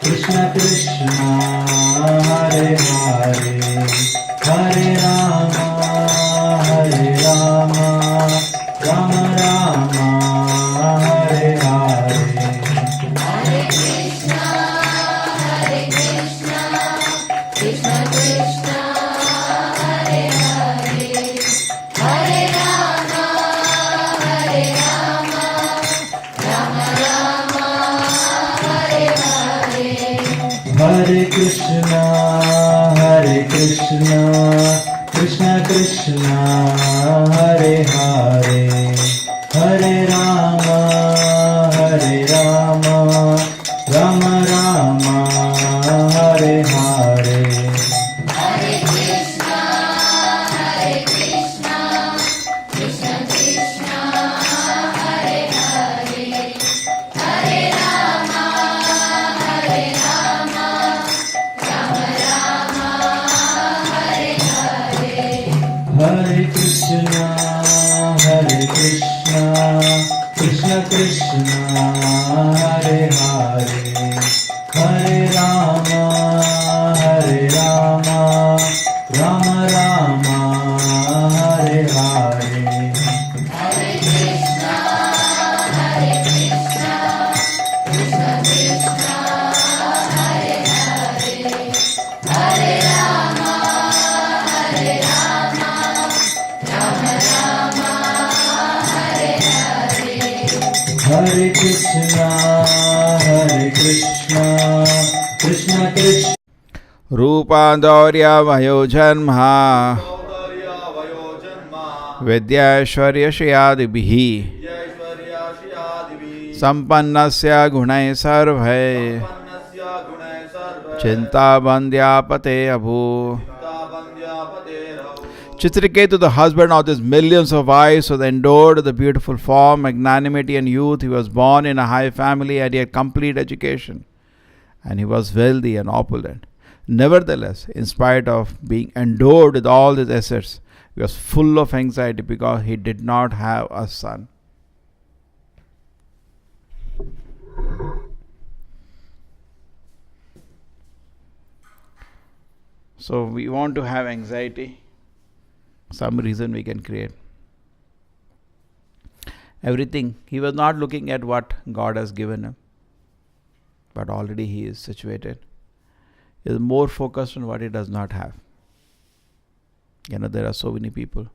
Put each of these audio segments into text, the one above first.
Krishna Krishna, Hare Hare, Hare Rama, Hare Rama, Rama Rama, Hare Hare. Hare Krishna, Krishna Krishna, Hare Hare, Hare Rama, Rama Rama, Hare Hare. Hare Krishna, Krishna Krishna, Hare Hare, Hare Rama, Rama Rama, Hare Hare. Hare Krishna, Krishna Krishna, Hare Hare, Hare Rama, Rama Rama, Hare Hare. Hare Krishna, Krishna Krishna, Hare Hare, Hare Rama, Rama Rama, Hare Hare. Hare Krishna, Krishna Krishna, Hare Hare, Hare Rama, Rama Rama, Hare Hare. Hare Krishna, Krishna Krishna. रूपांतौर्य वयो जन्म विद्याश्वर्यश्रियादिभिः सम्पन्नस्य गुणैः सर्वैः चिन्ताबन्ध्यापते अभूत्. Chitraketu, the husband of these millions of wives, was endowed with a beautiful form, magnanimity, and youth. He was born in a high family and he had complete education. And he was wealthy and opulent. Nevertheless, in spite of being endowed with all these assets, he was full of anxiety because he did not have a son. So we want to have anxiety. Some reason we can create. Everything. He was not looking at what God has given him, but already he is situated. He is more focused on what he does not have. There are so many people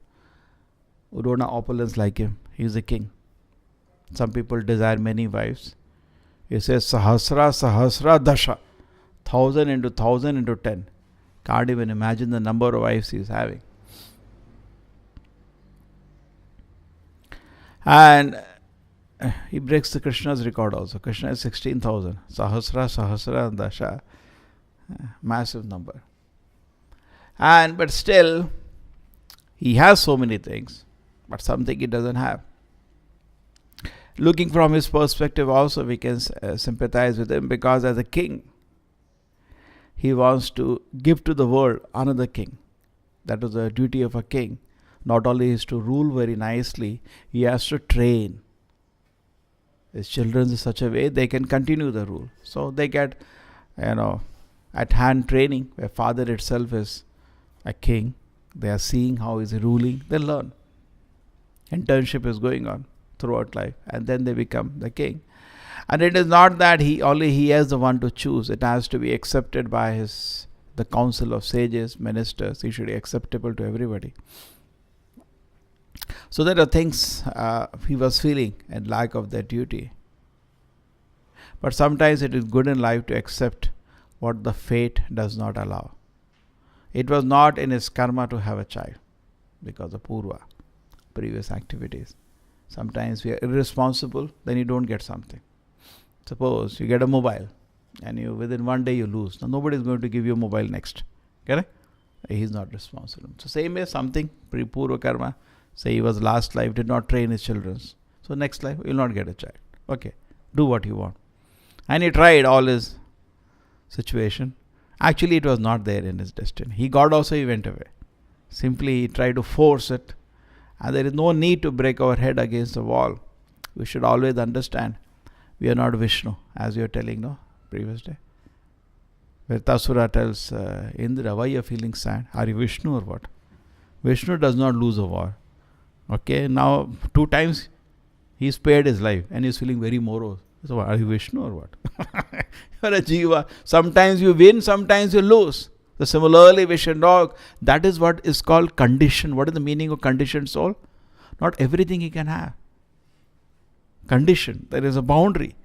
who don't have opulence like him. He is a king. Some people desire many wives. He says Sahasra Dasha, 1,000 into 1,000 into 10. Can't even imagine the number of wives he is having. And he breaks the Krishna's record also. Krishna is 16,000. Sahasra and Dasha. Massive number. But still, he has so many things, but something he doesn't have. Looking from his perspective also, we can sympathize with him, because as a king, he wants to give to the world another king. That is the duty of a king. Not only is to rule very nicely, he has to train his children in such a way they can continue the rule. So they get, at hand training, where father itself is a king. They are seeing how he is ruling. They learn. Internship is going on throughout life, and then they become the king. And it is not that he has the one to choose. It has to be accepted by the council of sages, ministers. He should be acceptable to everybody. So there are things he was feeling and lack of that duty. But sometimes it is good in life to accept what the fate does not allow. It was not in his karma to have a child because of purva, previous activities. Sometimes we are irresponsible, then you don't get something. Suppose you get a mobile and within one day you lose. Now nobody is going to give you a mobile next. Correct? He is not responsible. So same way, something pre-purva karma. Say he was last life, did not train his children. So next life, you will not get a child. Okay, do what you want. And he tried all his situation. Actually, it was not there in his destiny. He went away. Simply he tried to force it. And there is no need to break our head against the wall. We should always understand we are not Vishnu, as you were telling, no, previous day. Where Tasura tells Indra, why you are feeling sad? Are you Vishnu or what? Vishnu does not lose a war. Okay, now 2 times he spared his life and he is feeling very morose. So are you Vishnu or what? You are a Jiva. Sometimes you win, sometimes you lose. So similarly, Vishendog, that is what is called condition. What is the meaning of conditioned soul? Not everything he can have. Condition, there is a boundary.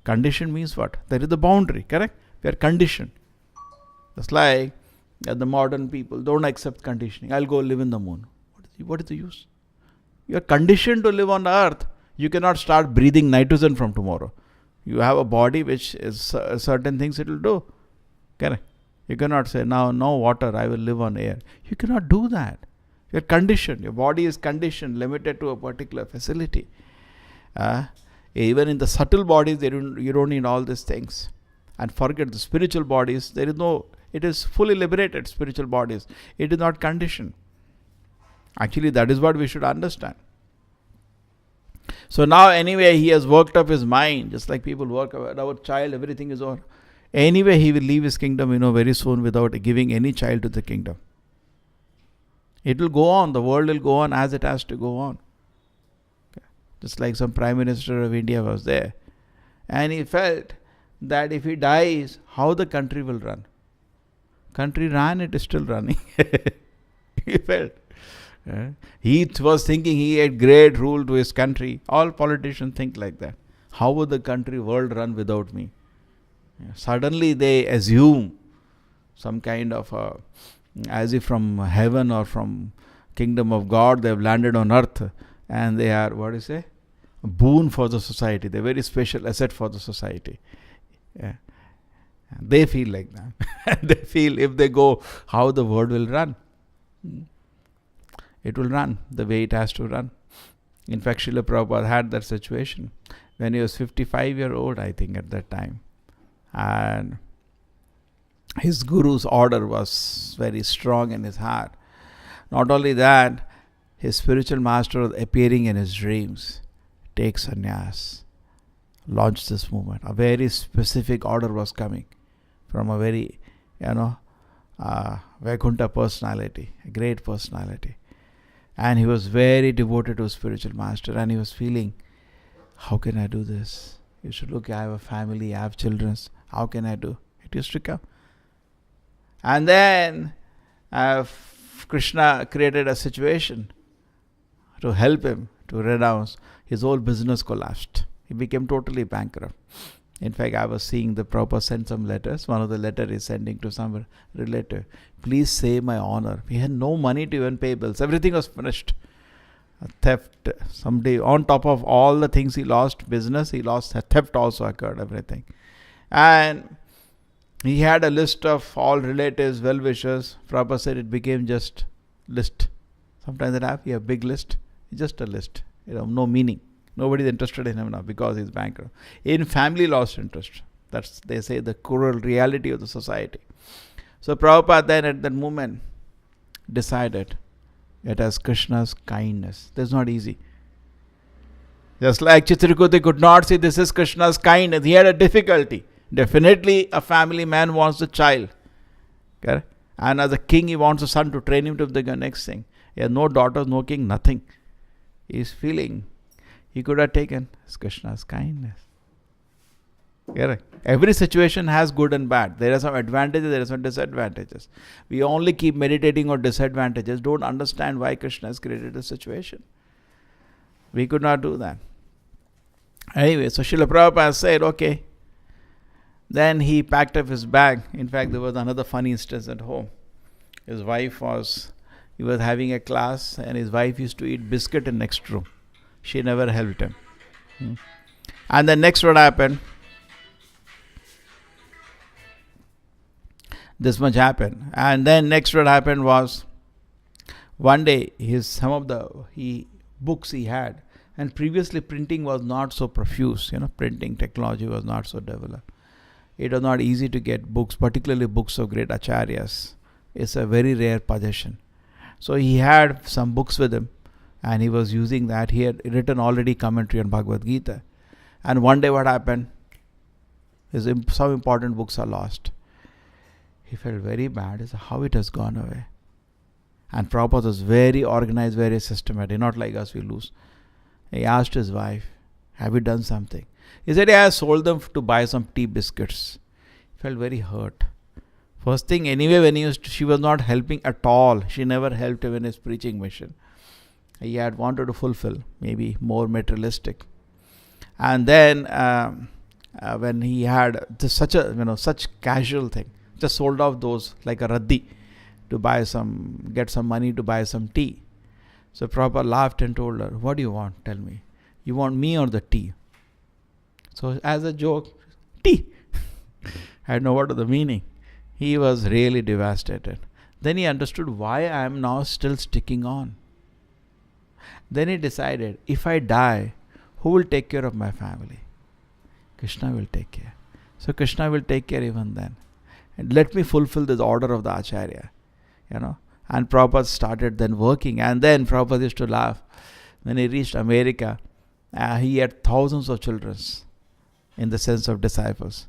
Condition means what? There is a boundary, correct? We are conditioned. Just like the modern people don't accept conditioning. I'll go live in the moon. What is the use? You are conditioned to live on the earth. You cannot start breathing nitrogen from tomorrow. You have a body which is certain things it will do. Correct? You cannot say, now no water, I will live on air. You cannot do that. You are conditioned. Your body is conditioned, limited to a particular facility. Even in the subtle bodies, you don't need all these things. And forget the spiritual bodies. There is no, it is fully liberated, spiritual bodies. It is not conditioned. Actually, that is what we should understand. So now anyway, he has worked up his mind, just like people work about our child, everything is over. Anyway, he will leave his kingdom, very soon without giving any child to the kingdom. It will go on, the world will go on as it has to go on. Just like some Prime Minister of India was there. And he felt that if he dies, how the country will run. Country ran, it is still running. He felt. He was thinking he had great rule to his country. All politicians think like that. How would the country, world run without me? Suddenly they assume some kind of as if from heaven or from kingdom of God they have landed on earth. And they are, what do you say? A boon for the society. They're a very special asset for the society. Yeah. They feel like that. They feel if they go, how the world will run. It will run the way it has to run. In fact, Srila Prabhupada had that situation when he was 55-year-old, I think, at that time. And his guru's order was very strong in his heart. Not only that, his spiritual master was appearing in his dreams. Take sannyas. Launch this movement. A very specific order was coming from a very, Vaikuntha personality, a great personality. And he was very devoted to his spiritual master. And he was feeling, how can I do this? You should look, I have a family, I have children. How can I do? It used to come. And then Krishna created a situation to help him to renounce. His whole business collapsed. He became totally bankrupt. In fact, I was seeing the Prabhupada sent some letters. One of the letters is sending to some relative. Please save my honor. He had no money to even pay bills. Everything was finished. A theft. Someday, on top of all the things he lost, business, he lost. A theft also occurred, everything. And he had a list of all relatives, well-wishers. Prabhupada said it became just list. Sometimes that happens, you have a big list. It's just a list. No meaning. Nobody is interested in him now because he's bankrupt. In family, lost interest. That's, they say, the cruel reality of the society. So Prabhupada then at that moment decided it as Krishna's kindness. That's not easy. Just like Chitrakuti could not see this is Krishna's kindness. He had a difficulty. Definitely a family man wants a child. Okay? And as a king, he wants a son to train him to the next thing. He has no daughters, no king, nothing. He is feeling he could have taken Krishna's kindness. Correct. Every situation has good and bad. There are some advantages, there are some disadvantages. We only keep meditating on disadvantages, don't understand why Krishna has created a situation. We could not do that. Anyway, so Srila Prabhupada said, okay. Then he packed up his bag. In fact, there was another funny instance at home. His wife he was having a class and his wife used to eat biscuit in next room. She never helped him. And then next what happened? This much happened. And then next what happened was, one day some of the books he had, and previously printing was not so profuse, printing technology was not so developed. It was not easy to get books, particularly books of great acharyas. It's a very rare possession. So he had some books with him, And he was using that. He had written already commentary on Bhagavad Gita. And one day what happened? Some important books are lost. He felt very bad. He said, how it has gone away. And Prabhupada was very organized, very systematic. Not like us, we lose. He asked his wife, have you done something? He said, yeah, I sold them to buy some tea biscuits. He felt very hurt. First thing, anyway, when she was not helping at all. She never helped him in his preaching mission. He had wanted to fulfill, maybe more materialistic. And then when he had such casual thing, just sold off those like a raddi to get some money to buy some tea. So Prabhupada laughed and told her, what do you want? Tell me. You want me or the tea? So as a joke, tea. I don't know what was the meaning. He was really devastated. Then he understood why I am now still sticking on. Then he decided, if I die, who will take care of my family? Krishna will take care. So Krishna will take care even then. And let me fulfill this order of the Acharya. And Prabhupada started then working. And then Prabhupada used to laugh. When he reached America, he had thousands of children in the sense of disciples.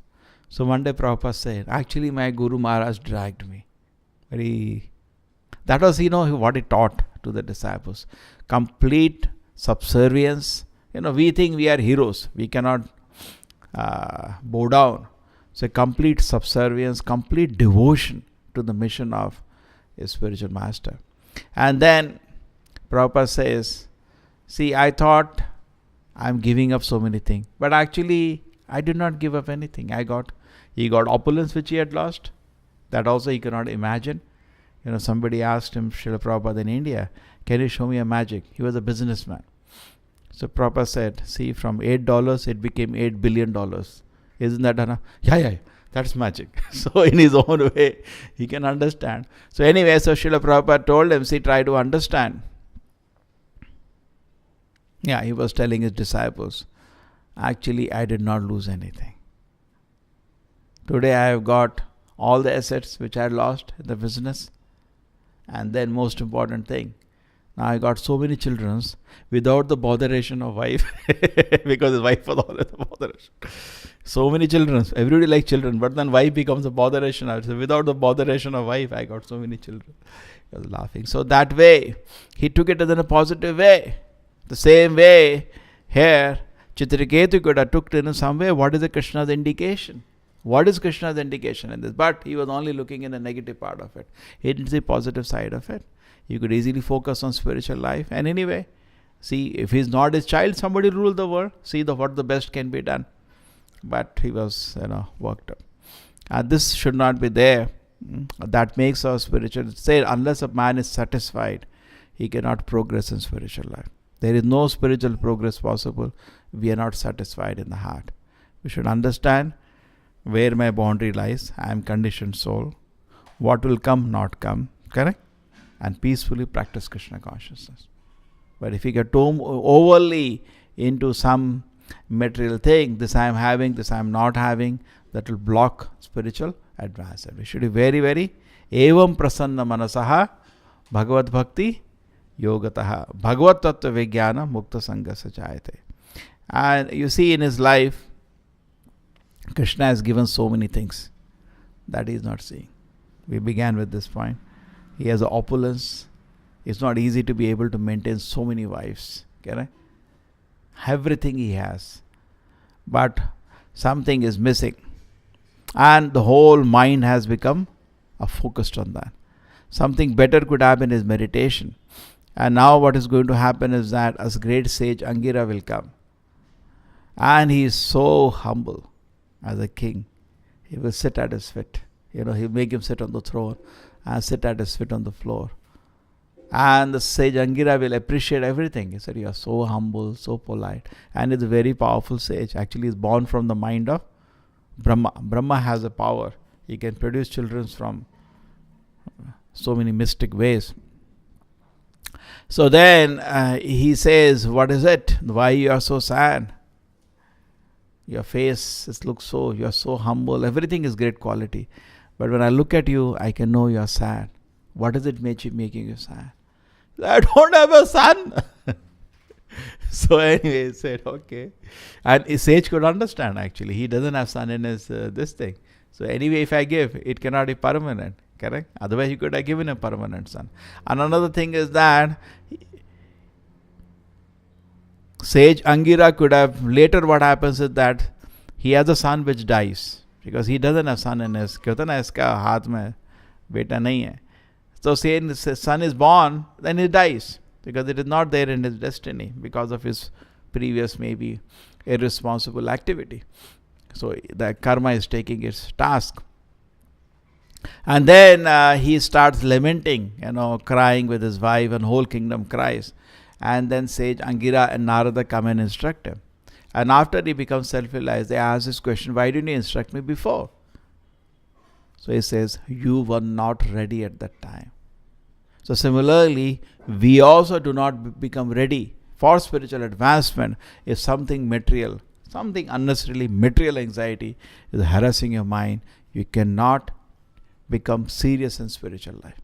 So one day Prabhupada said, actually my Guru Maharaj dragged me. That was, what he taught to the disciples. Complete subservience. We think we are heroes. We cannot bow down. So complete subservience, complete devotion to the mission of a spiritual master. And then Prabhupada says, see, I thought I'm giving up so many things. But actually, I did not give up anything. He got opulence which he had lost. That also he cannot imagine. Somebody asked him, Srila Prabhupada in India, can you show me a magic? He was a businessman. So Prabhupada said, see, from $8 it became $8 billion. Isn't that enough? Yeah, that's magic. So in his own way, he can understand. So anyway, so Srila Prabhupada told him, see, try to understand. Yeah, he was telling his disciples, actually, I did not lose anything. Today I have got all the assets which I had lost in the business. And then most important thing, now I got so many children without the botheration of wife. Because his wife was always the botheration. So many children. Everybody likes children. But then wife becomes a botheration. So without the botheration of wife, I got so many children. He was laughing. So that way, he took it in a positive way. The same way, here, Chitraketu could have took it in some way. What is the Krishna's indication? What is Krishna's indication in this? But he was only looking in the negative part of it. He didn't see positive side of it. You could easily focus on spiritual life. And anyway, see, if he's not his child, somebody rule the world. See what the best can be done. But he was, worked up. And this should not be there. That makes our spiritual. Say, unless a man is satisfied, he cannot progress in spiritual life. There is no spiritual progress possible. We are not satisfied in the heart. We should understand where my boundary lies. I am conditioned soul. What will come, not come. Correct? And peacefully practice Krishna consciousness. But if you get overly into some material thing, this I am having, this I am not having, that will block spiritual advancement. We should be very, very evam prasanna manasaha bhagavad bhakti yogataha bhagavad tattva vijnana mukta sangha sajayate. And you see in his life, Krishna has given so many things that he is not seeing. We began with this point. He has opulence. It's not easy to be able to maintain so many wives. Correct? Everything he has. But something is missing. And the whole mind has become focused on that. Something better could happen is meditation. And now what is going to happen is that as great sage Angira will come. And he is so humble as a king. He will sit at his feet. He'll make him sit on the throne and sit at his feet on the floor. And the sage Angira will appreciate everything. He said, you are so humble, so polite. And it's a very powerful sage. Actually, he's born from the mind of Brahma. Brahma has a power. He can produce children from so many mystic ways. So then he says, what is it? Why you are so sad? Your face looks so, you are so humble. Everything is great quality. But when I look at you, I can know you are sad. What is it making you sad? I don't have a son. So anyway, he said, okay. And a sage could understand actually. He doesn't have son in his this thing. So anyway, if I give, it cannot be permanent. Correct? Otherwise, he could have given a permanent son. And another thing is that sage Angira could have, later what happens is that he has a son which dies. Because he doesn't have son in his, कहता ना इसका हाथ में बेटा नहीं है. So say his son is born, then he dies. Because it is not there in his destiny. Because of his previous maybe irresponsible activity. So the karma is taking its task. And then he starts lamenting, crying with his wife, and whole kingdom cries. And then sage Angira and Narada come and instruct him. And after he becomes self-realized, they ask this question, why didn't you instruct me before? So he says, you were not ready at that time. So similarly, we also do not become ready for spiritual advancement if something material, something unnecessarily material anxiety is harassing your mind. You cannot become serious in spiritual life.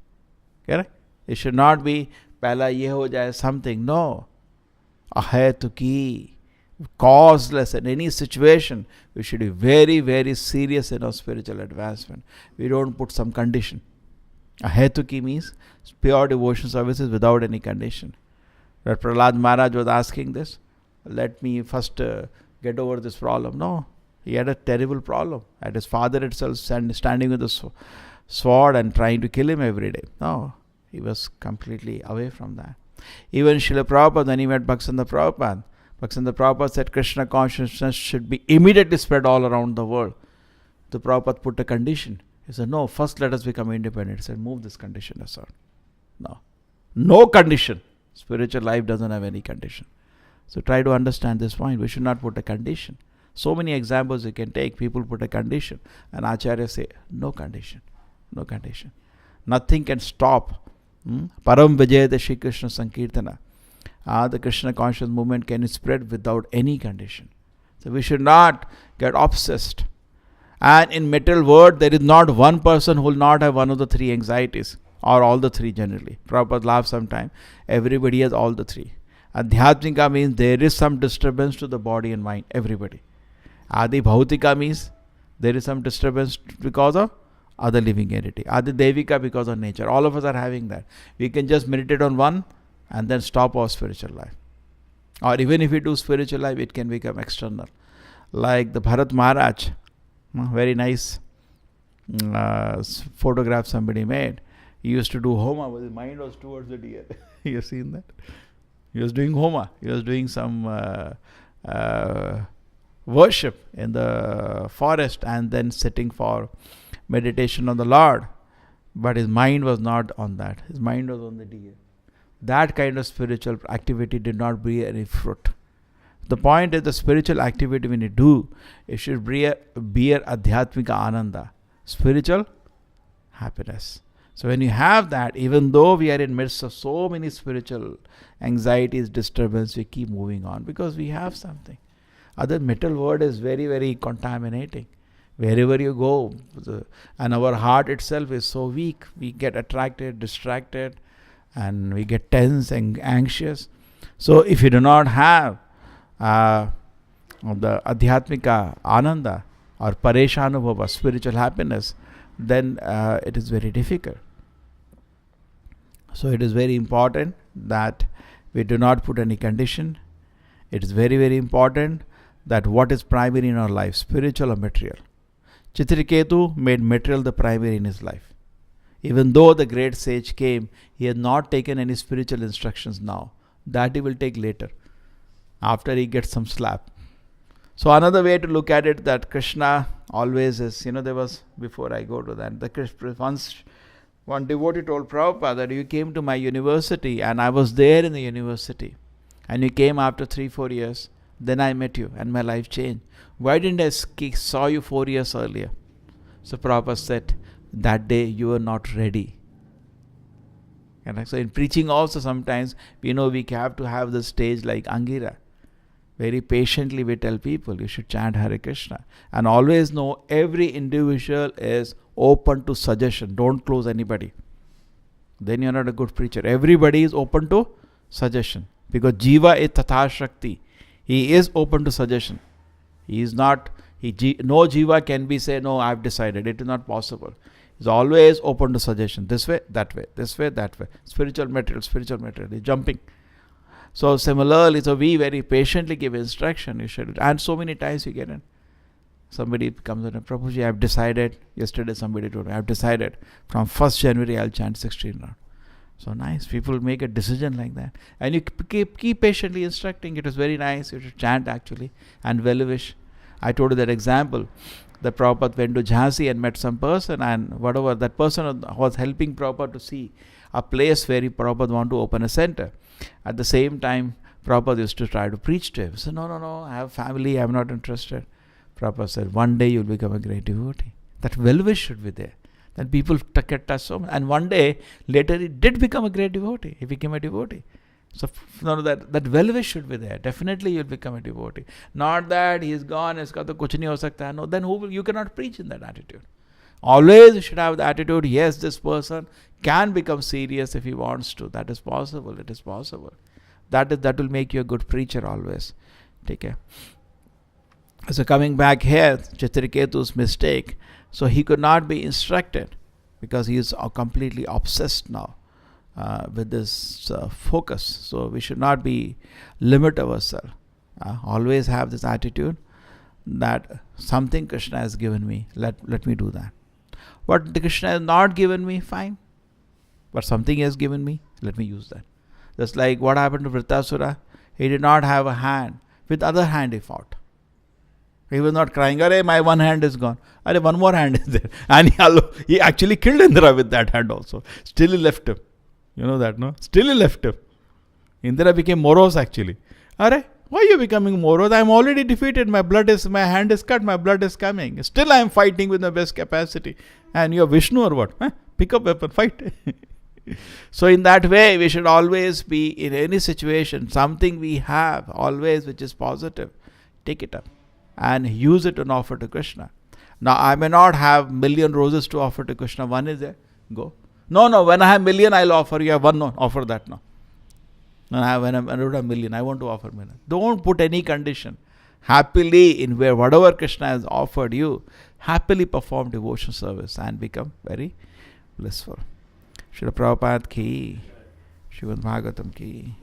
Correct? It should not be, pehla ye ho jaye something. No. Ahetuki. Causeless in any situation. We should be very, very serious in our spiritual advancement. We don't put some condition. Ahetuki means pure devotion services without any condition. That Prahlad Maharaj was asking this. Let me first get over this problem. No. He had a terrible problem. At his father itself standing with a sword and trying to kill him every day. No. He was completely away from that. Even Srila Prabhupada, when he met Bhaktivinoda Prabhupada said Krishna consciousness should be immediately spread all around the world. The Prabhupada put a condition. He said, no, first let us become independent. He said, move this condition aside. No. No condition. Spiritual life doesn't have any condition. So try to understand this point. We should not put a condition. So many examples you can take. People put a condition. And Acharya say, no condition. No condition. Nothing can stop. Param Vijayate Shri Krishna Sankirtana. The Krishna conscious movement can spread without any condition. So we should not get obsessed. And in material world, there is not one person who will not have one of the three anxieties. Or all the three generally. Prabhupada laughs sometime. Everybody has all the three. Adhyatmika means there is some disturbance to the body and mind. Everybody. Adi Bhautika means there is some disturbance because of other living entity. Adi Devika because of nature. All of us are having that. We can just meditate on one and then stop our spiritual life. Or even if we do spiritual life, it can become external. Like the Bharat Maharaj, very nice photograph somebody made. He used to do Homa, but his mind was towards the deer. You have seen that? He was doing Homa. He was doing some worship in the forest and then sitting for meditation on the Lord. But his mind was not on that. His mind was on the deer. That kind of spiritual activity did not bear any fruit. The point is the spiritual activity when you do, it should bear adhyatmika ananda, spiritual happiness. So when you have that, even though we are in midst of so many spiritual anxieties, disturbance, we keep moving on because we have something. Other material world is very, very contaminating. Wherever you go, and our heart itself is so weak, we get attracted, distracted, and we get tense and anxious. So if you do not have the adhyatmika ananda or pareshanubhava, spiritual happiness, then it is very difficult. So it is very important that we do not put any condition. It is very, very important that what is primary in our life, spiritual or material. Chitraketu made material the primary in his life. Even though the great sage came, he had not taken any spiritual instructions now. That he will take later, after he gets some slap. So another way to look at it, that Krishna always is, there was, before I go to that, once one devotee told Prabhupada that you came to my university and I was there in the university and you came after 3-4 years, then I met you and my life changed. Why didn't I saw you 4 years earlier? So Prabhupada said, that day you were not ready. And so in preaching also sometimes, we have to have the stage like Angira. Very patiently we tell people, you should chant Hare Krishna. And always know every individual is open to suggestion. Don't close anybody. then you're not a good preacher. Everybody is open to suggestion because Jiva is Tatha Shakti. He is open to suggestion. He is not, no Jiva can be say, no, I've decided. It is not possible. He's always open to suggestion. This way, that way, this way, that way. Spiritual material. He's jumping. So similarly, so we very patiently give instruction. You should, and so many times you get in. Somebody comes in and Prabhuji, I've decided. Yesterday somebody told me, I've decided from 1st January I'll chant 16 rounds. So nice. People make a decision like that. And you keep patiently instructing. It is very nice. You should chant actually and well-wish. I told you that example. The Prabhupada went to Jhansi and met some person, and whatever, that person was helping Prabhupada to see a place where Prabhupada want to open a center. At the same time, Prabhupada used to try to preach to him. He said, no, I have family, I am not interested. Prabhupada said, one day you will become a great devotee. That well-wish should be there. Then people get touched so much. And one day, later he did become a great devotee. He became a devotee. So that well-wish should be there. Definitely you will become a devotee. Not that he is gone, iska to kuch nahi ho sakta. No, then you cannot preach in that attitude. Always you should have the attitude, yes, this person can become serious if he wants to. That is possible. It is possible. That will make you a good preacher always. Take care. So coming back here, Chitraketu's mistake. So he could not be instructed because he is completely obsessed now with this focus. So we should not limit ourselves. Always have this attitude that something Krishna has given me, let me do that. What Krishna has not given me, fine. But something he has given me, let me use that. Just like what happened to Vritasura, he did not have a hand. With other hand he fought. He was not crying, "Arey, my one hand is gone." Arey, one more hand is there. And he actually killed Indra with that hand also. Still he left him. You know that, no? Still he left him. Indra became morose actually. Arey, why are you becoming morose? I am already defeated. My hand is cut. My blood is coming. Still I am fighting with my best capacity. And you are Vishnu or what? Huh? Pick up weapon, fight. So in that way, we should always be in any situation, something we have always which is positive, take it up and use it and offer to Krishna. Now I may not have million roses to offer to Krishna. One is there, go. No, when I have million, I'll offer you. One, no, offer that now. When I don't have million, I want to offer million. Don't put any condition. Happily, in where whatever Krishna has offered you, happily perform devotion service and become very blissful. Srila Prabhupada ki, Srimad Bhagavatam ki.